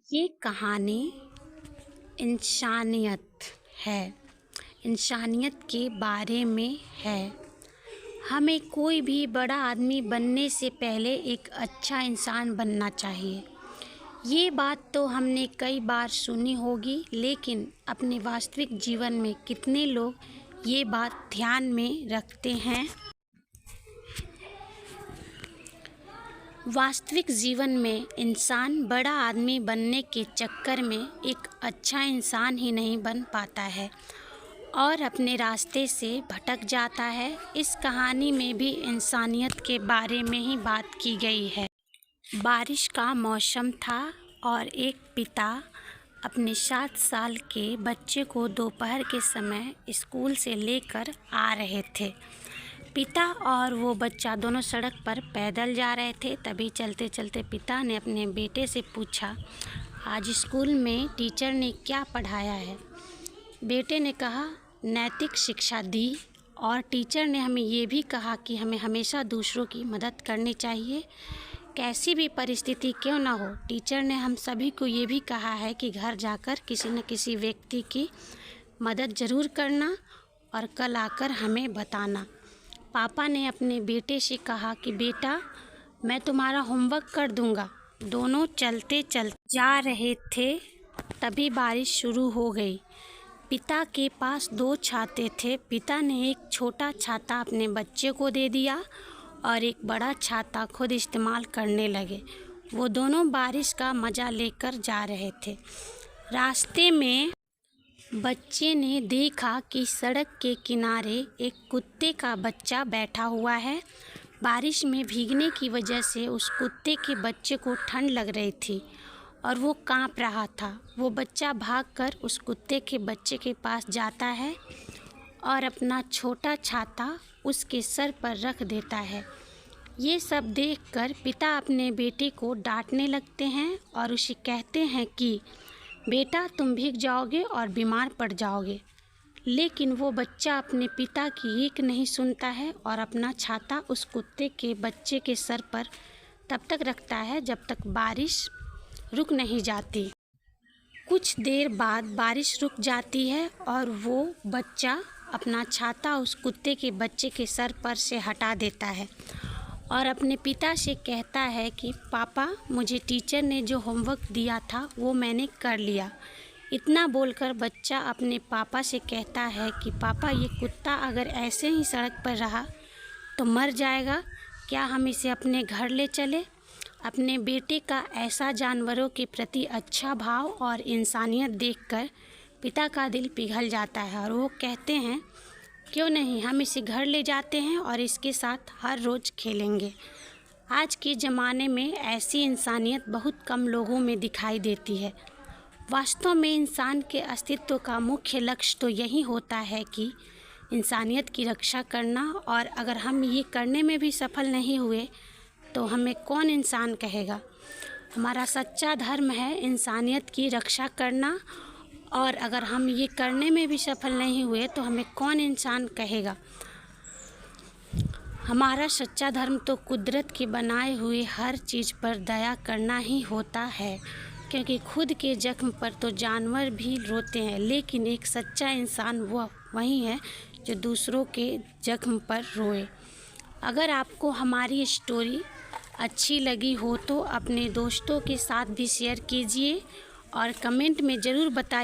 ये कहानी इंसानियत है। इंसानियत के बारे में है। हमें कोई भी बड़ा आदमी बनने से पहले एक अच्छा इंसान बनना चाहिए। ये बात तो हमने कई बार सुनी होगी, लेकिन अपने वास्तविक जीवन में कितने लोग ये बात ध्यान में रखते हैं? वास्तविक जीवन में इंसान बड़ा आदमी बनने के चक्कर में एक अच्छा इंसान ही नहीं बन पाता है और अपने रास्ते से भटक जाता है। इस कहानी में भी इंसानियत के बारे में ही बात की गई है। बारिश का मौसम था और एक पिता अपने 7 साल के बच्चे को दोपहर के समय स्कूल से लेकर आ रहे थे। पिता और वो बच्चा दोनों सड़क पर पैदल जा रहे थे। तभी चलते चलते पिता ने अपने बेटे से पूछा, आज स्कूल में टीचर ने क्या पढ़ाया है? बेटे ने कहा, नैतिक शिक्षा दी और टीचर ने हमें ये भी कहा कि हमें हमेशा दूसरों की मदद करनी चाहिए, कैसी भी परिस्थिति क्यों ना हो। टीचर ने हम सभी को ये भी कहा है कि घर जाकर किसी न किसी व्यक्ति की मदद ज़रूर करना और कल आकर हमें बताना। पापा ने अपने बेटे से कहा कि बेटा, मैं तुम्हारा होमवर्क कर दूंगा। दोनों चलते चलते जा रहे थे, तभी बारिश शुरू हो गई। पिता के पास 2 छाते थे। पिता ने एक छोटा छाता अपने बच्चे को दे दिया और एक बड़ा छाता खुद इस्तेमाल करने लगे। वो दोनों बारिश का मज़ा लेकर जा रहे थे। रास्ते में बच्चे ने देखा कि सड़क के किनारे एक कुत्ते का बच्चा बैठा हुआ है। बारिश में भीगने की वजह से उस कुत्ते के बच्चे को ठंड लग रही थी और वो कांप रहा था। वो बच्चा भागकर उस कुत्ते के बच्चे के पास जाता है और अपना छोटा छाता उसके सर पर रख देता है। ये सब देखकर पिता अपने बेटे को डांटने लगते हैं और उसे कहते हैं कि बेटा, तुम भीग जाओगे और बीमार पड़ जाओगे। लेकिन वो बच्चा अपने पिता की एक नहीं सुनता है और अपना छाता उस कुत्ते के बच्चे के सर पर तब तक रखता है जब तक बारिश रुक नहीं जाती। कुछ देर बाद बारिश रुक जाती है और वो बच्चा अपना छाता उस कुत्ते के बच्चे के सर पर से हटा देता है और अपने पिता से कहता है कि पापा, मुझे टीचर ने जो होमवर्क दिया था वो मैंने कर लिया। इतना बोलकर बच्चा अपने पापा से कहता है कि पापा, ये कुत्ता अगर ऐसे ही सड़क पर रहा तो मर जाएगा, क्या हम इसे अपने घर ले चले? अपने बेटे का ऐसा जानवरों के प्रति अच्छा भाव और इंसानियत देखकर पिता का दिल पिघल जाता है और वो कहते हैं, क्यों नहीं, हम इसे घर ले जाते हैं और इसके साथ हर रोज़ खेलेंगे। आज के ज़माने में ऐसी इंसानियत बहुत कम लोगों में दिखाई देती है। वास्तव में इंसान के अस्तित्व का मुख्य लक्ष्य तो यही होता है कि इंसानियत की रक्षा करना, और अगर हम ये करने में भी सफल नहीं हुए तो हमें कौन इंसान कहेगा। हमारा सच्चा धर्म है इंसानियत की रक्षा करना, और अगर हम ये करने में भी सफल नहीं हुए तो हमें कौन इंसान कहेगा। हमारा सच्चा धर्म तो कुदरत के बनाए हुए हर चीज़ पर दया करना ही होता है, क्योंकि खुद के जख्म पर तो जानवर भी रोते हैं, लेकिन एक सच्चा इंसान वो वही है जो दूसरों के जख्म पर रोए। अगर आपको हमारी स्टोरी अच्छी लगी हो तो अपने दोस्तों के साथ भी शेयर कीजिए और कमेंट में ज़रूर बताइए